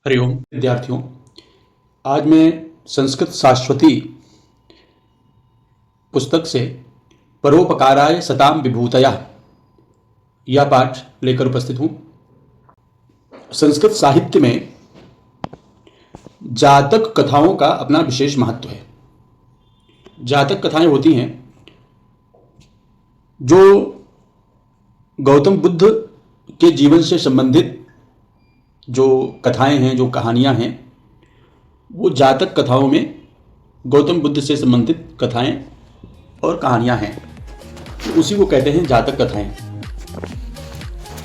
हरिओम विद्यार्थियों, आज मैं संस्कृत शाश्वती पुस्तक से परोपकाराय सताम विभूतयः यह पाठ लेकर उपस्थित हूँ। संस्कृत साहित्य में जातक कथाओं का अपना विशेष महत्व है। जातक कथाएं होती हैं जो गौतम बुद्ध के जीवन से संबंधित जो कथाएं हैं, जो कहानियां हैं, वो जातक कथाओं में गौतम बुद्ध से संबंधित कथाएं और कहानियां हैं, तो उसी को कहते हैं जातक कथाएं।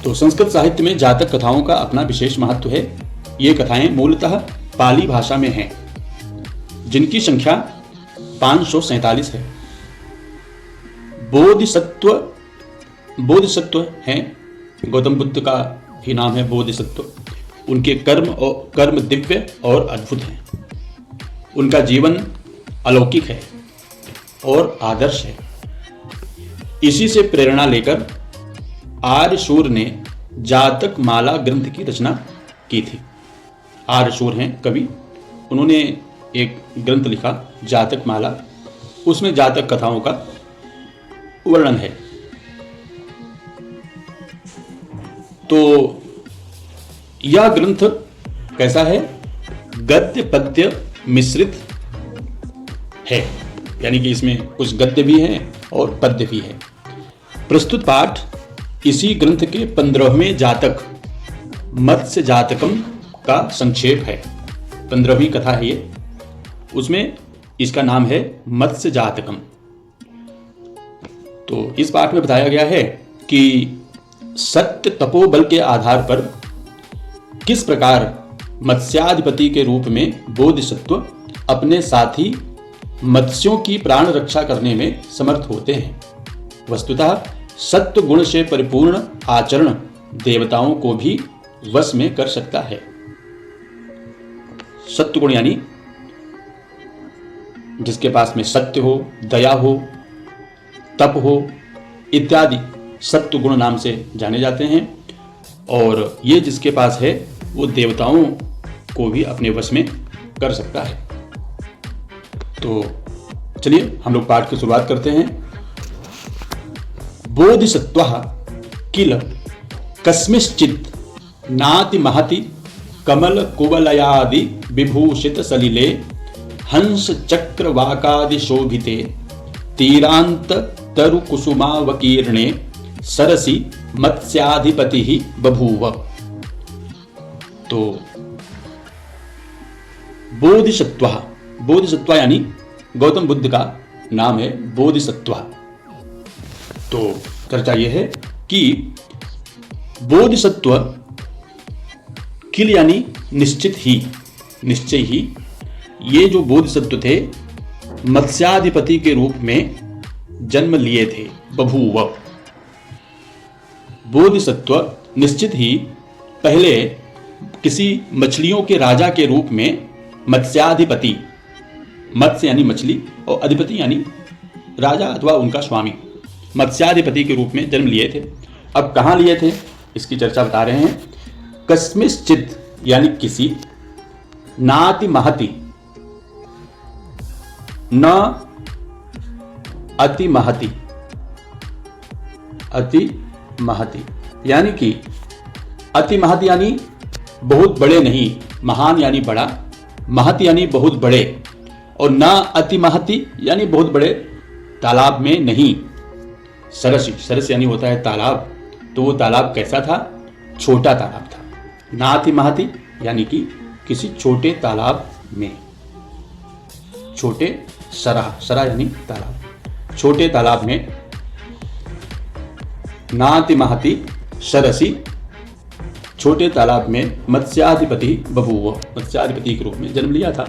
तो संस्कृत साहित्य में जातक कथाओं का अपना विशेष महत्व है। ये कथाएं मूलतः पाली भाषा में हैं, जिनकी संख्या 547 है। बोधिसत्व हैं, गौतम बुद्ध का ही नाम है बोधिसत्व। उनके कर्म दिव्य और अद्भुत हैं। उनका जीवन अलौकिक है और आदर्श है। इसी से प्रेरणा लेकर आर्यशूर ने जातक माला ग्रंथ की रचना की थी। आर्यशूर हैं कवि, उन्होंने एक ग्रंथ लिखा जातक माला, उसमें जातक कथाओं का वर्णन है। तो यह ग्रंथ कैसा है? गद्य पद्य मिश्रित है, यानी कि इसमें कुछ गद्य भी है और पद्य भी है। प्रस्तुत पाठ इसी ग्रंथ के 15वें जातक मत्स्य जातकम का संक्षेप है। 15वीं कथा है ये, उसमें इसका नाम है मत्स्य जातकम। तो इस पाठ में बताया गया है कि सत्य तपोबल के आधार पर किस प्रकार मत्स्याधिपति के रूप में बोधिसत्व अपने साथी मत्स्यों की प्राण रक्षा करने में समर्थ होते हैं। वस्तुतः सत्व गुण से परिपूर्ण आचरण देवताओं को भी वश में कर सकता है। सत्व गुण यानी जिसके पास में सत्य हो, दया हो, तप हो इत्यादि सत्व गुण नाम से जाने जाते हैं, और ये जिसके पास है वो देवताओं को भी अपने वश में कर सकता है। तो चलिए हम लोग पाठ की शुरुआत करते हैं। बोधिसत्वः किल कस्मिश्चित् नाति महति कमल कुवलयादि विभूषित सलिले हंस चक्र वाकादि शोभिते तीरांत तरु कुसुमावकीर्णे सरसी मत्स्याधिपति ही बभूव। तो बोधिसत्व यानी गौतम बुद्ध का नाम है बोधिसत्व। तो चर्चा यह है कि बोधिसत्व किल यानी निश्चित ही, निश्चय ही, ये जो बोधिसत्व थे मत्स्याधिपति के रूप में जन्म लिए थे। बभूव बोधिसत्व निश्चित ही पहले किसी मछलियों के राजा के रूप में मत्स्याधिपति, मत्स्य यानी मछली और अधिपति यानी राजा अथवा उनका स्वामी, मत्स्याधिपति के रूप में जन्म लिए थे। अब कहाँ लिए थे इसकी चर्चा बता रहे हैं। कस्मिश्चित् यानी किसी, नाति महति न अति महति, अति महति यानी कि अति महति यानी बहुत बड़े नहीं, महान यानी बड़ा, महति यानी बहुत बड़े, और न अति महति यानी बहुत बड़े तालाब में नहीं। सरस, सरस यानी होता है तालाब, तो वो तालाब कैसा था? छोटा तालाब था। नाति महति यानी कि किसी छोटे तालाब में, छोटे सरा यानी तालाब, छोटे तालाब में नाति महति सरसी, छोटे तालाब में मत्स्याधिपति बभूव, मत्स्याधिपति के रूप में जन्म लिया था।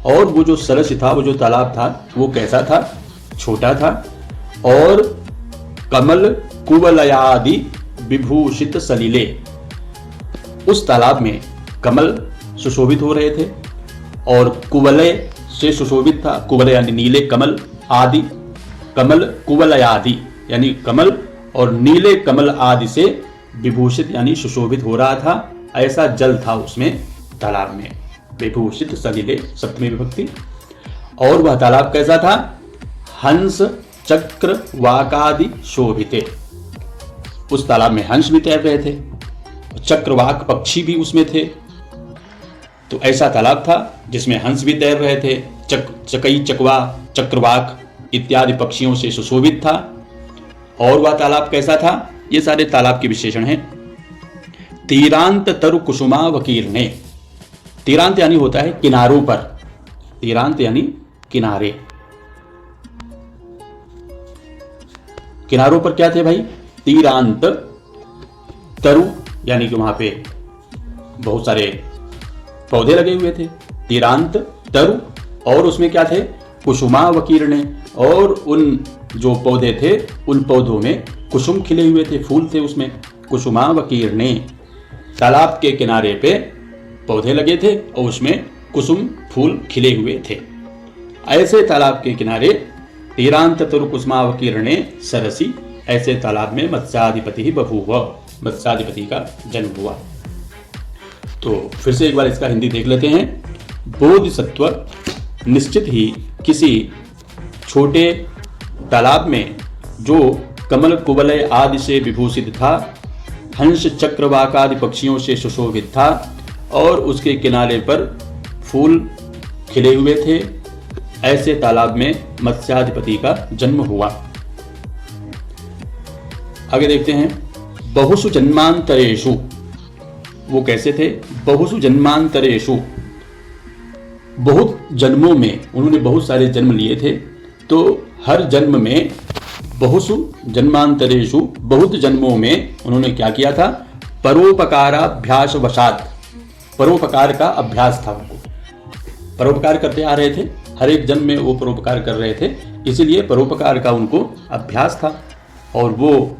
और वो जो सरस था, वो जो तालाब था, वो कैसा था? छोटा था। और कमल कुवलयादि विभूषित सलिले, उस तालाब में कमल सुशोभित हो रहे थे और कुवलय से सुशोभित था। कुवलय यानी नीले कमल, आदि कमल कुवलयादि यानी कमल और नीले कमल आदि से विभूषित यानी सुशोभित हो रहा था। ऐसा जल था उसमें तालाब में, विभूषित सलिले सप्तमी विभक्ति। और वह तालाब कैसा था? हंस चक्र वाकादि शोभिते। उस तालाब में हंस भी तैर रहे थे, चक्रवाक पक्षी भी उसमें थे। तो ऐसा तालाब था जिसमें हंस भी तैर रहे थे, चकई चकवा चक्रवाक इत्यादि पक्षियों से सुशोभित था। और वह तालाब कैसा था? ये सारे तालाब के विशेषण हैं। तीरांत तरु कुसुमा वकीर्णे। तीरांत यानी होता है किनारों पर, तीरांत यानी किनारे। किनारों पर क्या थे भाई? तीरांत तरु यानी कि वहां पे बहुत सारे पौधे लगे हुए थे, तीरांत तरु। और उसमें क्या थे? कुसुमा वकीर्णे। और उन जो पौधे थे उन पौधों में कुसुम खिले हुए थे, फूल थे उसमें। कुसुमा वकीर्णे, तालाब के किनारे पे पौधे लगे थे और उसमें कुसुम फूल खिले हुए थे। ऐसे तालाब के किनारे तीरांत तरु कुसुमा वकीर्णे सरसी, ऐसे तालाब में मत्स्याधिपति ही बभूव, मत्स्याधिपति का जन्म हुआ। तो फिर से एक बार इसका हिंदी देख लेते हैं। बोधिसत्व निश्चित ही किसी छोटे तालाब में जो कमल कुवलय आदि से विभूषित था, हंस चक्रवाकादि पक्षियों से सुशोभित था और उसके किनारे पर फूल खिले हुए थे, ऐसे तालाब में मत्स्याधिपति का जन्म हुआ। आगे देखते हैं। बहुसु जन्मांतरेषु, वो कैसे थे? बहुसु जन्मांतरेषु, बहुत जन्मों में, उन्होंने बहुत सारे जन्म लिए थे। तो हर जन्म में, बहुसु जन्मांतरेषु, बहुत जन्मों में उन्होंने क्या किया था? परोपकाराभ्यास वशात, परोपकार का अभ्यास था उनको, परोपकार करते आ रहे थे, हर एक जन्म में वो परोपकार कर रहे थे, इसीलिए परोपकार का उनको अभ्यास था। और वो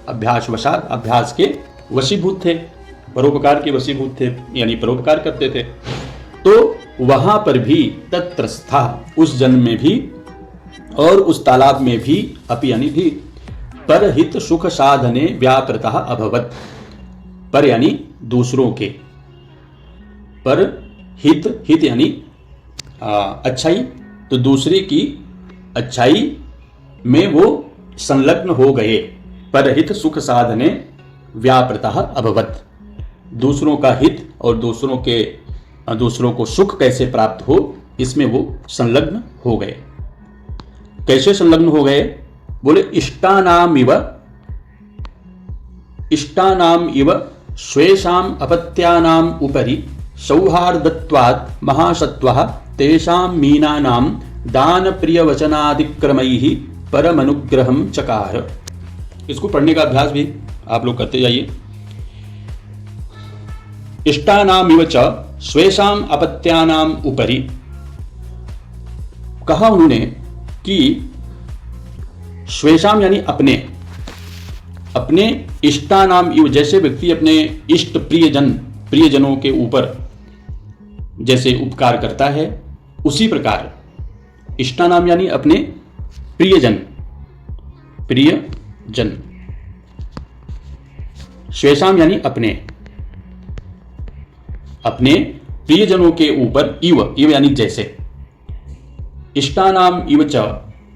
अभ्यास वशात, अभ्यास के वशीभूत थे, परोपकार के वशीभूत थे, यानी परोपकार करते थे। तो वहां पर भी तत्रस्था, उस जन्म में भी और उस तालाब में भी, अपि यानी भी, परहित सुख साधने व्यापृतः अभवत्। पर यानी दूसरों के, पर हित यानी अच्छाई, तो दूसरे की अच्छाई में वो संलग्न हो गए। परहित सुख साधने व्यापृतः अभवत्, दूसरों का हित और दूसरों को सुख कैसे प्राप्त हो, इसमें वो संलग्न हो गए। कैसे संलग्न हो गए? बोले इष्टानाम इव स्वेषाम अपत्यानाम उपरि सौहार्दत्वात् महासत्वः तेषां मीनानां दान प्रिय वचनादिक्रमैः परमनुग्रहं चकार। इसको पढ़ने का अभ्यास भी आप लोग करते जाइए। इष्टानाम इव च स्वेषाम अपत्यानाम उपरि, कहा उन्होंने कि स्वेषाम यानी अपने इष्टानाम इव, जैसे व्यक्ति अपने इष्ट प्रियजनों के ऊपर जैसे उपकार करता है, उसी प्रकार इष्टानाम यानी अपने प्रियजन, स्वेषाम यानी अपने प्रियजनों के ऊपर, इव यानी जैसे, इष्टानाम इव च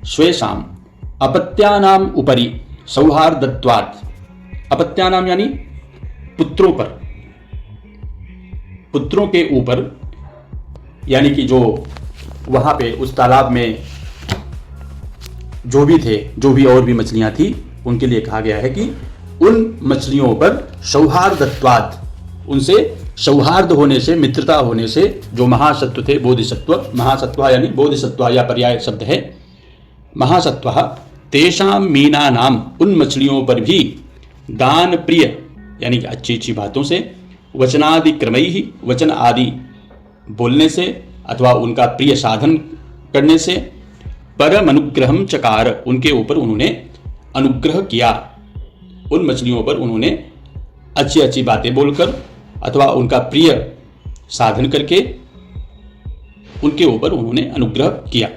स्वेषाम अपत्यानाम उपरि सौहार्दत्वात्, अपत्यानाम यानी पुत्रों पर, पुत्रों के ऊपर, यानी कि जो वहां पे उस तालाब में जो भी और भी मछलियां थी, उनके लिए कहा गया है कि उन मछलियों पर सौहार्दत्वात्, उनसे सौहार्द होने से, मित्रता होने से, जो महासत्व थे, बोधिसत्व, महासत्व यानी बोधिसत्व या पर्याय शब्द है, महासत्व, तेषाम मीना नाम, उन मछलियों पर भी दान प्रिय यानी कि अच्छी अच्छी बातों से, वचनादि क्रमई ही, वचन आदि बोलने से अथवा उनका प्रिय साधन करने से, परम अनुग्रहम चकार, उनके ऊपर उन्होंने अनुग्रह किया, उन मछलियों पर उन्होंने अच्छी अच्छी बातें बोलकर अथवा उनका प्रिय साधन करके उनके ऊपर उन्होंने अनुग्रह किया।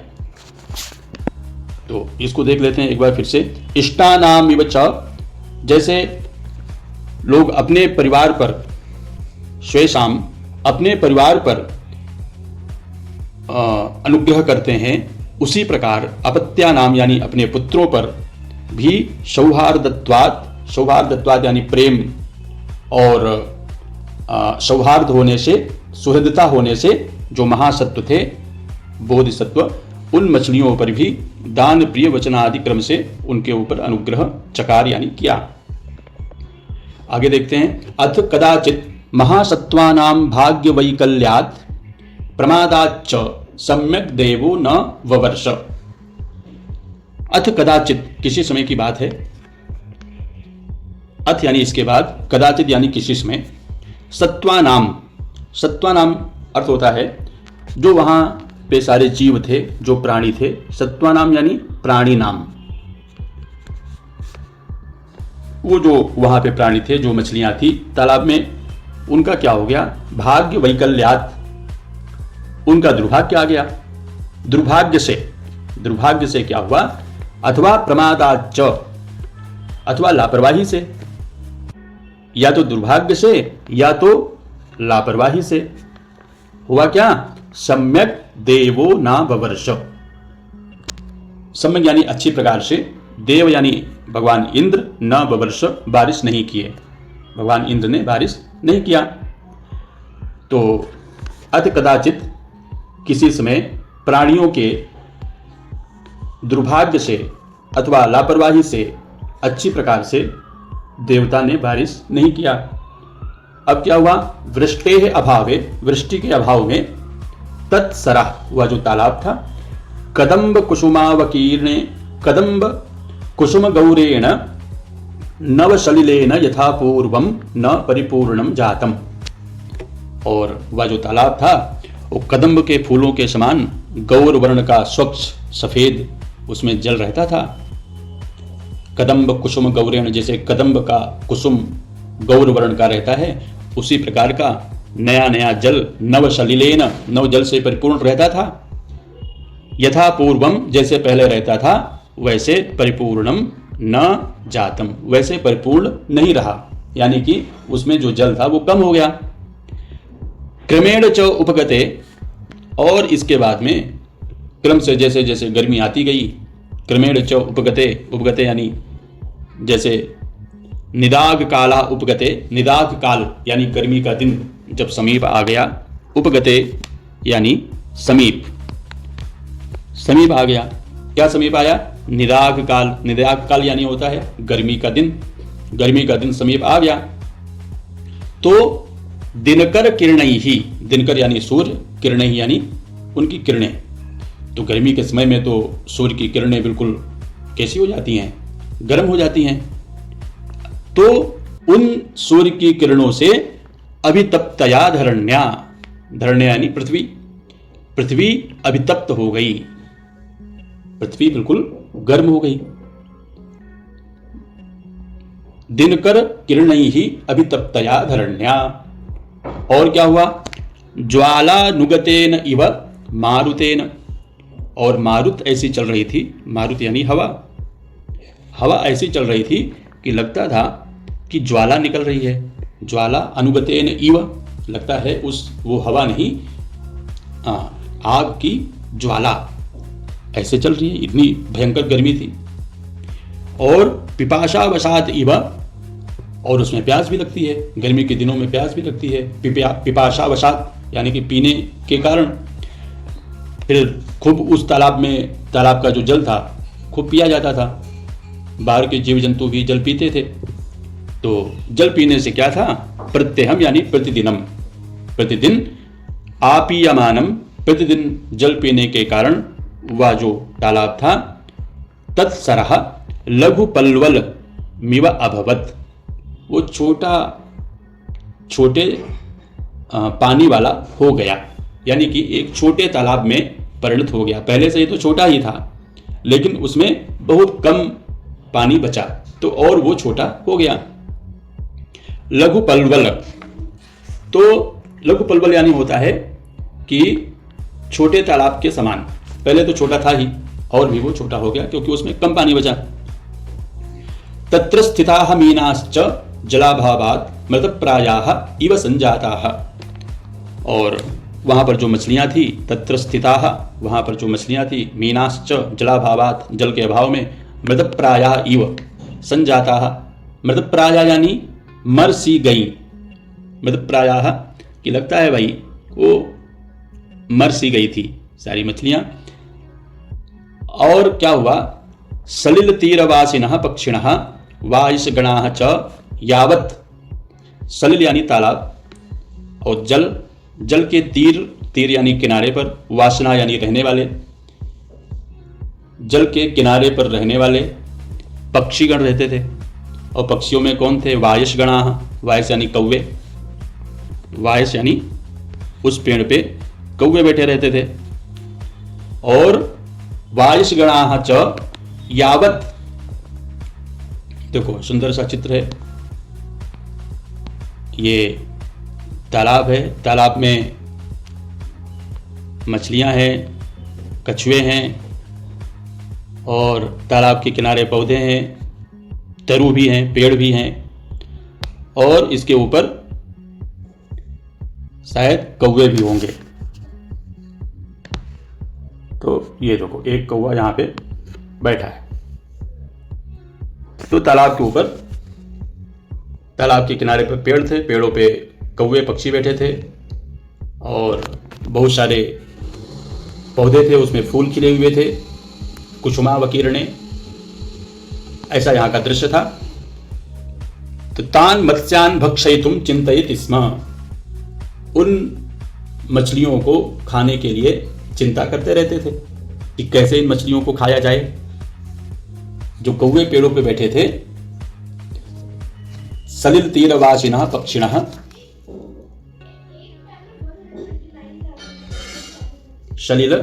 तो इसको देख लेते हैं एक बार फिर से। इष्टानाम इव च, जैसे लोग अपने परिवार पर, स्वेषाम अपने परिवार पर अनुग्रह करते हैं, उसी प्रकार अपत्या नाम यानी अपने पुत्रों पर भी सौहार्दत्वाद यानी प्रेम और सौहार्द होने से, सुहृदता होने से जो महासत्व थे बोधिसत्व, उन मछलियों पर भी दान प्रिय वचनादि क्रम से उनके ऊपर अनुग्रह चकार यानी किया। आगे देखते हैं। अथ कदाचित महासत्वानां भाग्य वैकल्यात् प्रमादाच्च सम्यक देवो न ववर्ष। अथ कदाचित किसी समय की बात है। अथ यानी इसके बाद, कदाचित यानी किसी समय। सत्वानाम, सत्वानाम अर्थ होता है जो वहां पे सारे जीव थे, जो प्राणी थे। सत्वानाम यानी प्राणी नाम, वो जो वहां पे प्राणी थे, जो मछलियां थी तालाब में, उनका क्या हो गया? भाग्य वैकल्यात्, उनका दुर्भाग्य आ गया। दुर्भाग्य से क्या हुआ? अथवा प्रमादाच्च, अथवा लापरवाही से, या तो दुर्भाग्य से या तो लापरवाही से हुआ क्या? सम्यक देवो ना ववर्ष। सम्यक यानी अच्छी प्रकार से, देव यानी भगवान इंद्र, न ववर्ष बारिश नहीं किए, भगवान इंद्र ने बारिश नहीं किया। तो अथ कदाचित किसी समय प्राणियों के दुर्भाग्य से अथवा लापरवाही से अच्छी प्रकार से देवता ने बारिश नहीं किया। अब क्या हुआ? वृष्टेः अभावे, वृष्टि के अभाव में, तत्सरः वह जो तालाब था, कदम्ब कुसुमावकीर्णे, कदम्ब कुसुम गौरेण नवसलिलेन यथा पूर्वम न परिपूर्णम जातम। और वह जो तालाब था वो कदम्ब के फूलों के समान गौर वर्ण का स्वच्छ सफेद उसमें जल रहता था। कदम्ब कुसुम गौरेण, जैसे कदम्ब का कुसुम गौर वर्ण का रहता है, उसी प्रकार का नया नया जल नव सलिलेन, नव जल से परिपूर्ण रहता था। यथा पूर्वम, जैसे पहले रहता था वैसे परिपूर्णम न जातम, वैसे परिपूर्ण नहीं रहा, यानी कि उसमें जो जल था वो कम हो गया। क्रमेण च उपगते, और इसके बाद में क्रम से जैसे जैसे गर्मी आती गई, क्रमेण च उपगते, उपगते यानी जैसे निदाग काला उपगते, निदाग काल यानी गर्मी का दिन जब समीप आ गया, उपगते यानी समीप, समीप आ गया। क्या समीप आया? निदाग काल, निदाग काल यानी होता है गर्मी का दिन, गर्मी का दिन समीप आ गया। तो दिनकर किरणैः, दिनकर यानी सूर्य, किरणैः यानी उनकी किरणें। तो गर्मी के समय में तो सूर्य की किरणें बिल्कुल कैसी हो जाती हैं? गर्म हो जाती हैं। तो उन सूर्य की किरणों से अभितप्तया धरण्या, धरण्या यानी पृथ्वी, पृथ्वी अभितप्त हो गई, पृथ्वी बिल्कुल गर्म हो गई। दिनकर किरणैः अभितप्तया धरण्या। और क्या हुआ? ज्वालानुगतेन इव मारुतेन, और मारुत ऐसी चल रही थी, मारुत यानी हवा, हवा ऐसी चल रही थी कि लगता था कि ज्वाला निकल रही है। ज्वाला अनुगतेन इव, लगता है उस वो हवा नहीं, आग की ज्वाला ऐसे चल रही है, इतनी भयंकर गर्मी थी। और पिपाशावसात इव, और उसमें प्यास भी लगती है, गर्मी के दिनों में प्यास भी लगती है। पिपाशावसात यानी कि पीने के कारण। फिर खूब उस तालाब में, तालाब का जो जल था खूब पिया जाता था, बाहर के जीव जंतु भी जल पीते थे। तो जल पीने से क्या था? प्रत्यहम यानी प्रतिदिनम, प्रतिदिन, आपीयमानम, प्रतिदिन जल पीने के कारण वह जो तालाब था, तत्सरः लघु पल्वल मिव अभवत, वो छोटे पानी वाला हो गया, यानी कि एक छोटे तालाब में परिणत हो गया। पहले से ही तो छोटा ही था, लेकिन उसमें बहुत कम पानी बचा, तो और वो छोटा हो गया। लघु पल्वल, तो लघु पल्वल यानी होता है कि छोटे तालाब के समान, पहले तो छोटा था ही, और भी वो छोटा हो गया क्योंकि उसमें कम पानी बचा। तत्र स्थिताः मीनाश्च जलाभावात् मृतप्रायाः इव संजाताः, और वहाँ पर जो मछलियाँ थी, तत्र स्थिताः, वहाँ पर जो मछलियाँ थी, मीनाश्च जलाभावात, जल के अभाव में, मृतप्रायाः इव संजाताः, मृतप्राया यानी मर सी गई, मृतप्रायाः कि लगता है भाई वो मर सी गई थी सारी मछलियाँ। और क्या हुआ, सलिल तीरवासिनः पक्षिणः वायुषगणाः च यावत्, सलिल यानी तालाब, और जल के तीर यानी किनारे पर, वासना यानी रहने वाले, जल के किनारे पर रहने वाले पक्षीगण रहते थे। और पक्षियों में कौन थे, वायुषगणाः, वायुष यानी कौवे, वायुष यानी उस पेड़ पे कौवे बैठे रहते थे। और वायुषगणाः च यावत्, देखो सुंदर सा चित्र है, ये तालाब है, तालाब में मछलियां हैं, कछुए हैं, और तालाब के किनारे पौधे हैं, तरु भी हैं, पेड़ भी हैं, और इसके ऊपर शायद कौवे भी होंगे। तो ये देखो एक कौवा यहाँ पे बैठा है। तो तालाब के ऊपर, तालाब के किनारे पर पेड़ थे, पेड़ों पे कौवे पक्षी बैठे थे, और बहुत सारे पौधे थे, उसमें फूल खिले हुए थे, कुसुमा वकीर्णे, ऐसा यहाँ का दृश्य था। तो तान मत्स्यान भक्षयितुम चिंतयति स्म, उन मछलियों को खाने के लिए चिंता करते रहते थे कि कैसे इन मछलियों को खाया जाए। जो कौवे पेड़ों पे बैठे थे, सलिल तीरवासिनः पक्षिणः, सलिल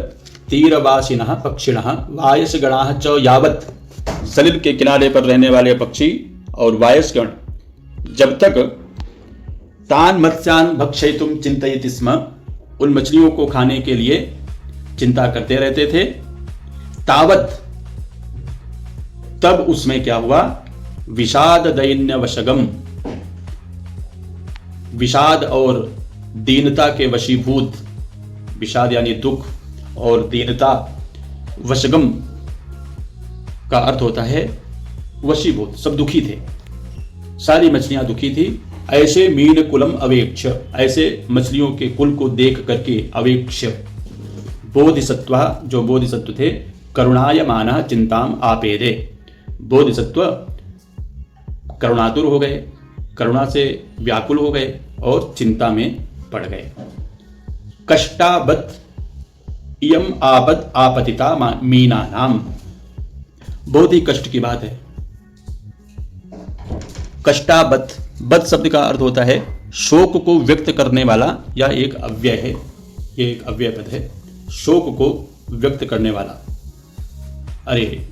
तीरवासिनः पक्षिणः वायुषगणाः च यावत्, सलिल के किनारे पर रहने वाले पक्षी और वायुषगण जब तक तान मत्स्यान भक्षयितुम चिंतयति स्म, उन मछलियों को खाने के लिए चिंता करते रहते थे, तावत, तब उसमें क्या हुआ, विषाद दैन्य वशगम, विषाद और दीनता के वशीभूत, विषाद यानी दुख और दीनता, वशगम का अर्थ होता है वशीभूत, सब दुखी थे, सारी मछलियां दुखी थी। ऐसे मीन कुलम अवेक्ष, ऐसे मछलियों के कुल को देख करके अवेक्ष, बोधिसत्व, जो बोधिसत्व थे, करुणायमानः चिंताम आपेदे, बोधिसत्व करुणातुर हो गए, करुणा से व्याकुल हो गए और चिंता में पड़ गए। कष्टाबत इयम आपद आपतिता मीना नाम, बहुत ही कष्ट की बात है। कष्टाबत, बत शब्द का अर्थ होता है शोक को व्यक्त करने वाला, या एक अव्यय है, ये एक अव्यय पद है, शोक को व्यक्त करने वाला। अरे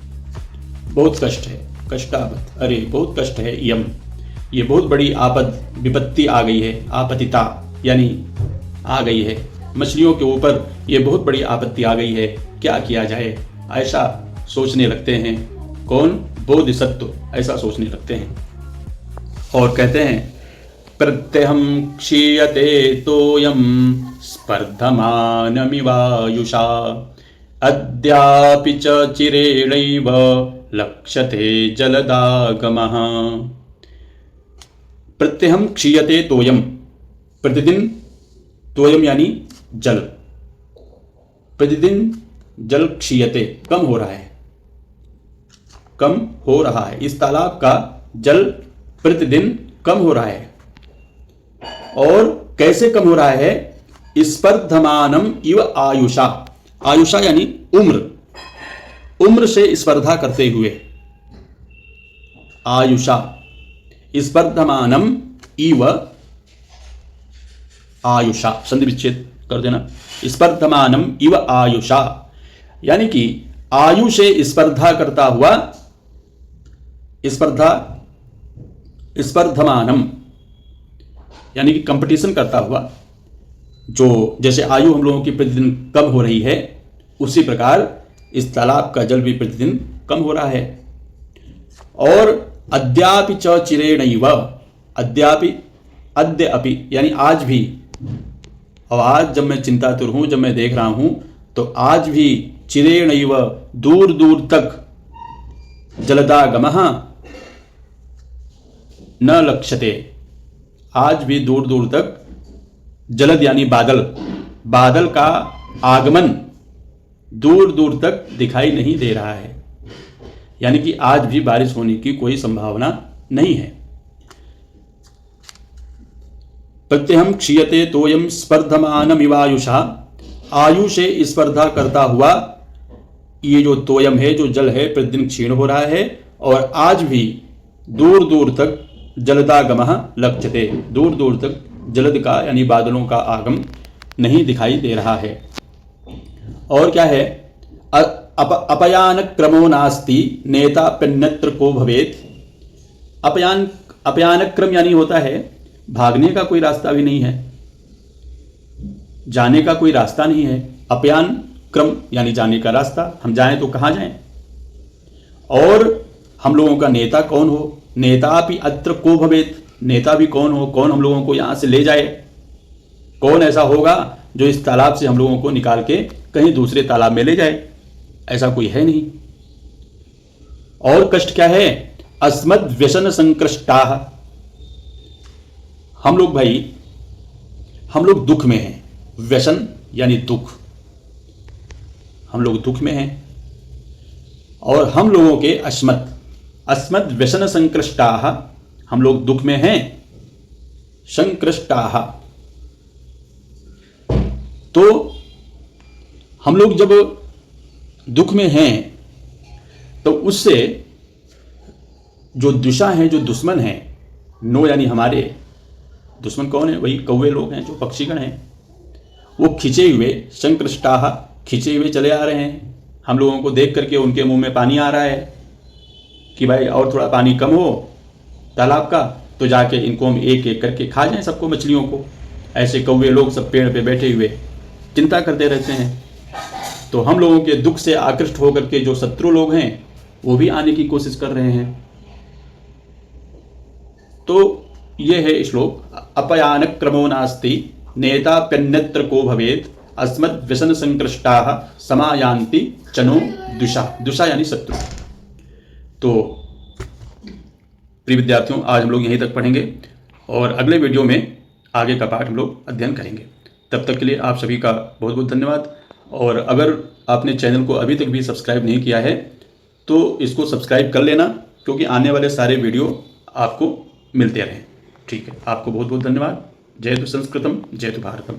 बहुत कष्ट है, कष्टाबत, अरे बहुत कष्ट है, यम, ये बहुत बड़ी आपद विपत्ति आ गई है, आपतिता यानी आ गई है, मछलियों के ऊपर ये बहुत बड़ी आपत्ति आ गई है, क्या किया जाए, ऐसा सोचने लगते हैं। कौन, बोधिसत्व ऐसा सोचने लगते हैं और कहते हैं, प्रत्यहं क्षीयते तोयम स्पर्धमानमिवायुषा अद्यापि च चिरेणैव लक्ष्यते जलदागमः। प्रत्यहं क्षीयते तोयम, प्रतिदिन, तोयम यानी जल, प्रतिदिन जल क्षीयते, कम हो रहा है, कम हो रहा है, इस तालाब का जल प्रतिदिन कम हो रहा है। और कैसे कम हो रहा है, स्पर्धमानम इव आयुषा, आयुषा यानी उम्र, उम्र से स्पर्धा करते हुए, आयुषा, स्पर्धमानम इव आयुषा, संधि विच्छेद कर देना, स्पर्धमानम इव आयुषा, यानी कि आयु से स्पर्धा करता हुआ, स्पर्धमानम यानी कि कंपटीशन करता हुआ, जो जैसे आयु हम लोगों की प्रतिदिन कम हो रही है, उसी प्रकार इस तालाब का जल भी प्रतिदिन कम हो रहा है। और अद्यापि च चिरेणैव, अद्यापि, अद्य अपि यानी आज भी, और आज जब मैं चिंतातुर हूँ, जब मैं देख रहा हूँ, तो आज भी चिरेणैव दूर दूर तक जलदागमः न लक्ष्यते। आज भी दूर दूर तक जलद यानी बादल का आगमन दूर दूर तक दिखाई नहीं दे रहा है, यानी कि आज भी बारिश होने की कोई संभावना नहीं है। प्रत्यहम क्षीयते तोयम स्पर्धमानमिवायुषा, आयु से स्पर्धा करता हुआ ये जो तोयम है, जो जल है, प्रतिदिन क्षीण हो रहा है और आज भी दूर दूर तक जलदागमः लक्ष्यते, दूर दूर तक जलद का यानी बादलों का आगम नहीं दिखाई दे रहा है। और क्या है, अपयान क्रमो नास्ति नेता पिन्नत्र को भवेत। अपयान क्रम यानी होता है भागने का कोई रास्ता भी नहीं है, जाने का कोई रास्ता नहीं है। अपयान क्रम यानी जाने का रास्ता, हम जाएं तो कहाँ जाएं। और हम लोगों का नेता कौन हो, नेता भी अत्र को भवेत, नेता भी कौन हो, कौन हम लोगों को यहाँ से ले जाए, कौन ऐसा होगा जो इस तालाब से हम लोगों को निकाल के कहीं दूसरे तालाब में ले जाए, ऐसा कोई है नहीं। और कष्ट क्या है, अस्मद व्यसन संकृष्टाः, हम लोग भाई, हम लोग दुख में हैं। व्यसन यानी दुख, हम लोग दुख में हैं। और हम लोगों के अस्मद व्यसन संकृष्टाः, हम लोग दुख में हैं। संकृष्टाः, तो हम लोग जब दुख में हैं तो उससे जो दुष्टा हैं, जो दुश्मन हैं, नो यानी हमारे दुश्मन कौन है, वही कौवे लोग हैं, जो पक्षीगण हैं, वो खिंचे हुए, संकृष्टाः खिंचे हुए चले आ रहे हैं। हम लोगों को देख करके उनके मुंह में पानी आ रहा है कि भाई और थोड़ा पानी कम हो तालाब का, तो जाके इनको हम एक एक करके खा जाएं, सबको, मछलियों को। ऐसे कौवे लोग सब पेड़ पे बैठे हुए चिंता करते रहते हैं। तो हम लोगों के दुख से आकृष्ट होकर के जो शत्रु लोग हैं वो भी आने की कोशिश कर रहे हैं। तो ये है श्लोक, अपयान क्रमो नास्ति नेता प्यन्यत्र को भवेत, अस्मद व्यसन संकृष्टाः समायान्ति चनो दुषा यानी शत्रु। तो प्रिय विद्यार्थियों, आज हम लोग यहीं तक पढ़ेंगे और अगले वीडियो में आगे का पाठ हम लोग अध्ययन करेंगे। तब तक के लिए आप सभी का बहुत बहुत धन्यवाद। और अगर आपने चैनल को अभी तक भी सब्सक्राइब नहीं किया है तो इसको सब्सक्राइब कर लेना, क्योंकि आने वाले सारे वीडियो आपको मिलते रहें। ठीक है, आपको बहुत बहुत धन्यवाद। जय तु संस्कृतम, जय तु भारतम।